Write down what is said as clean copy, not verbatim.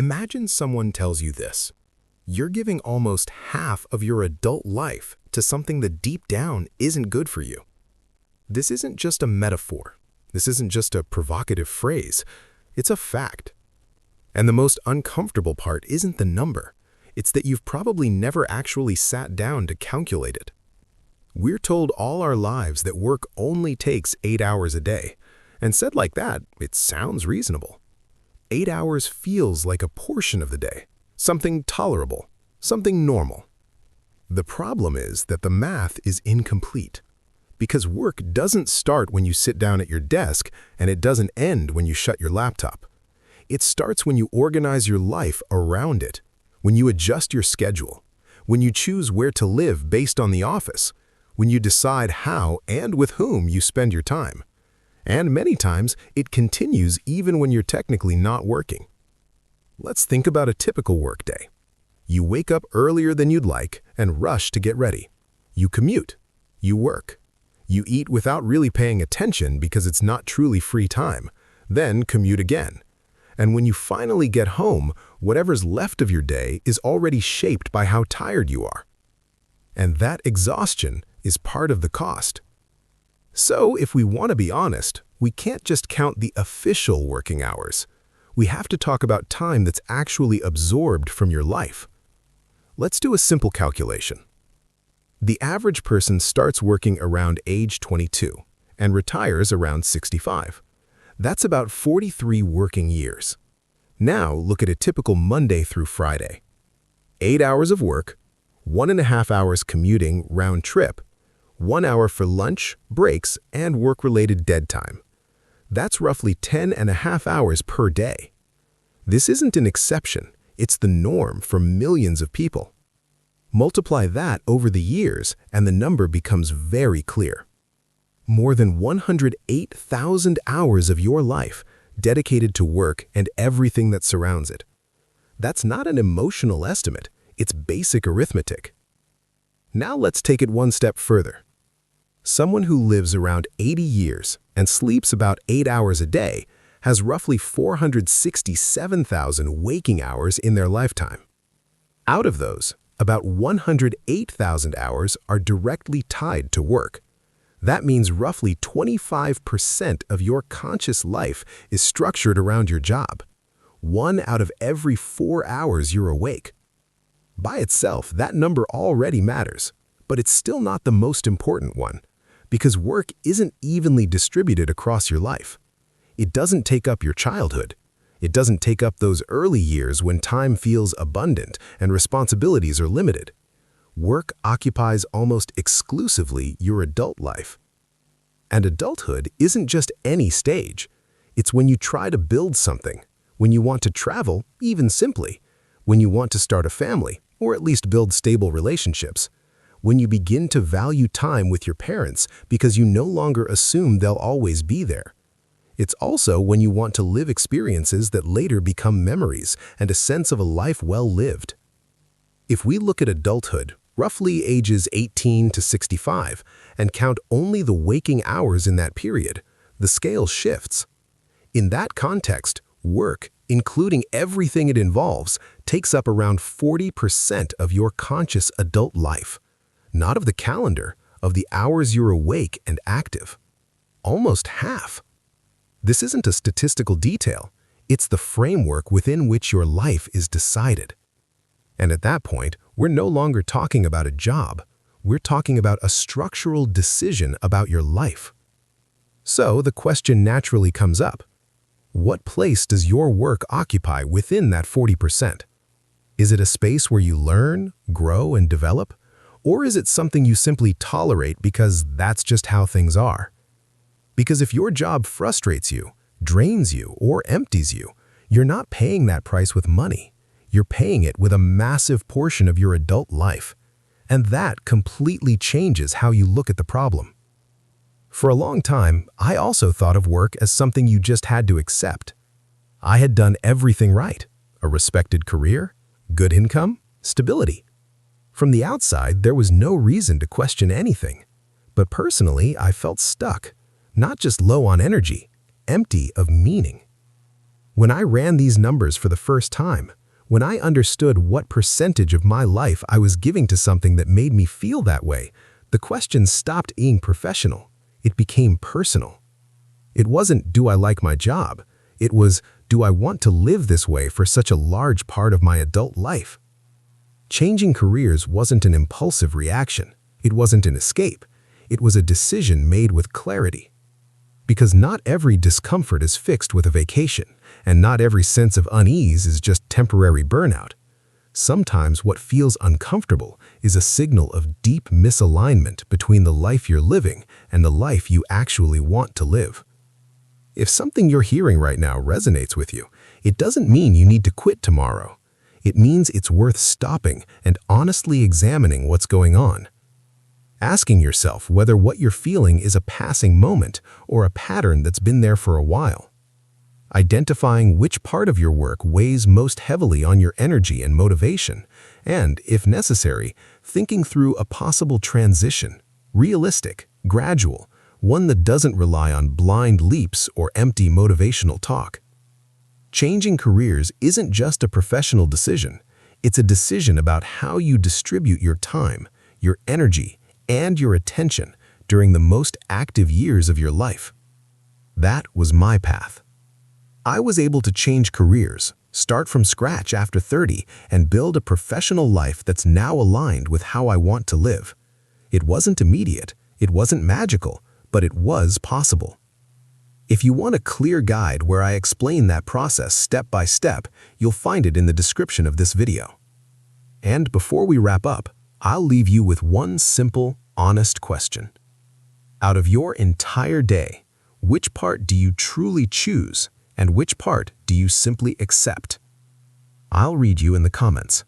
Imagine someone tells you this. You're giving almost half of your adult life to something that deep down isn't good for you. This isn't just a metaphor. This isn't just a provocative phrase. It's a fact. And the most uncomfortable part isn't the number. It's that you've probably never actually sat down to calculate it. We're told all our lives that work only takes 8 hours a day. And said like that, it sounds reasonable. 8 hours feels like a portion of the day, something tolerable, something normal. The problem is that the math is incomplete, because work doesn't start when you sit down at your desk and it doesn't end when you shut your laptop. It starts when you organize your life around it, when you adjust your schedule, when you choose where to live based on the office, when you decide how and with whom you spend your time. And many times, it continues even when you're technically not working. Let's think about a typical workday. You wake up earlier than you'd like and rush to get ready. You commute. You work. You eat without really paying attention because it's not truly free time. Then commute again. And when you finally get home, whatever's left of your day is already shaped by how tired you are. And that exhaustion is part of the cost. So, if we want to be honest, we can't just count the official working hours. We have to talk about time that's actually absorbed from your life. Let's do a simple calculation. The average person starts working around age 22 and retires around 65. That's about 43 working years. Now, look at a typical Monday through Friday. 8 hours of work, 1.5 hours commuting round trip, 1 hour for lunch, breaks, and work-related dead time. That's roughly 10.5 hours per day. This isn't an exception, it's the norm for millions of people. Multiply that over the years and the number becomes very clear. More than 108,000 hours of your life dedicated to work and everything that surrounds it. That's not an emotional estimate, it's basic arithmetic. Now let's take it one step further. Someone who lives around 80 years and sleeps about 8 hours a day has roughly 467,000 waking hours in their lifetime. Out of those, about 108,000 hours are directly tied to work. That means roughly 25% of your conscious life is structured around your job. 1 out of every 4 hours you're awake. By itself, that number already matters, but it's still not the most important one. Because work isn't evenly distributed across your life. It doesn't take up your childhood. It doesn't take up those early years when time feels abundant and responsibilities are limited. Work occupies almost exclusively your adult life. And adulthood isn't just any stage. It's when you try to build something, when you want to travel, even simply, when you want to start a family, or at least build stable relationships. When you begin to value time with your parents because you no longer assume they'll always be there. It's also when you want to live experiences that later become memories and a sense of a life well lived. If we look at adulthood, roughly ages 18 to 65, and count only the waking hours in that period, the scale shifts. In that context, work, including everything it involves, takes up around 40% of your conscious adult life. Not of the calendar, of the hours you're awake and active. Almost half. This isn't a statistical detail, it's the framework within which your life is decided. And at that point, we're no longer talking about a job, we're talking about a structural decision about your life. So the question naturally comes up. What place does your work occupy within that 40%? Is it a space where you learn, grow, and develop? Or is it something you simply tolerate because that's just how things are? Because if your job frustrates you, drains you, or empties you, you're not paying that price with money. You're paying it with a massive portion of your adult life. And that completely changes how you look at the problem. For a long time, I also thought of work as something you just had to accept. I had done everything right. A respected career, good income, stability. From the outside, there was no reason to question anything. But personally, I felt stuck, not just low on energy, empty of meaning. When I ran these numbers for the first time, when I understood what percentage of my life I was giving to something that made me feel that way, the question stopped being professional. It became personal. It wasn't, do I like my job? It was, do I want to live this way for such a large part of my adult life? Changing careers wasn't an impulsive reaction. It wasn't an escape. It was a decision made with clarity. Because not every discomfort is fixed with a vacation, and not every sense of unease is just temporary burnout. Sometimes what feels uncomfortable is a signal of deep misalignment between the life you're living and the life you actually want to live. If something you're hearing right now resonates with you, it doesn't mean you need to quit tomorrow. It means it's worth stopping and honestly examining what's going on. Asking yourself whether what you're feeling is a passing moment or a pattern that's been there for a while. Identifying which part of your work weighs most heavily on your energy and motivation, and, if necessary, thinking through a possible transition, realistic, gradual, one that doesn't rely on blind leaps or empty motivational talk. Changing careers isn't just a professional decision, it's a decision about how you distribute your time, your energy, and your attention during the most active years of your life. That was my path. I was able to change careers, start from scratch after 30, and build a professional life that's now aligned with how I want to live. It wasn't immediate, it wasn't magical, but it was possible. If you want a clear guide where I explain that process step by step, you'll find it in the description of this video. And before we wrap up, I'll leave you with one simple, honest question. Out of your entire day, which part do you truly choose, and which part do you simply accept? I'll read you in the comments.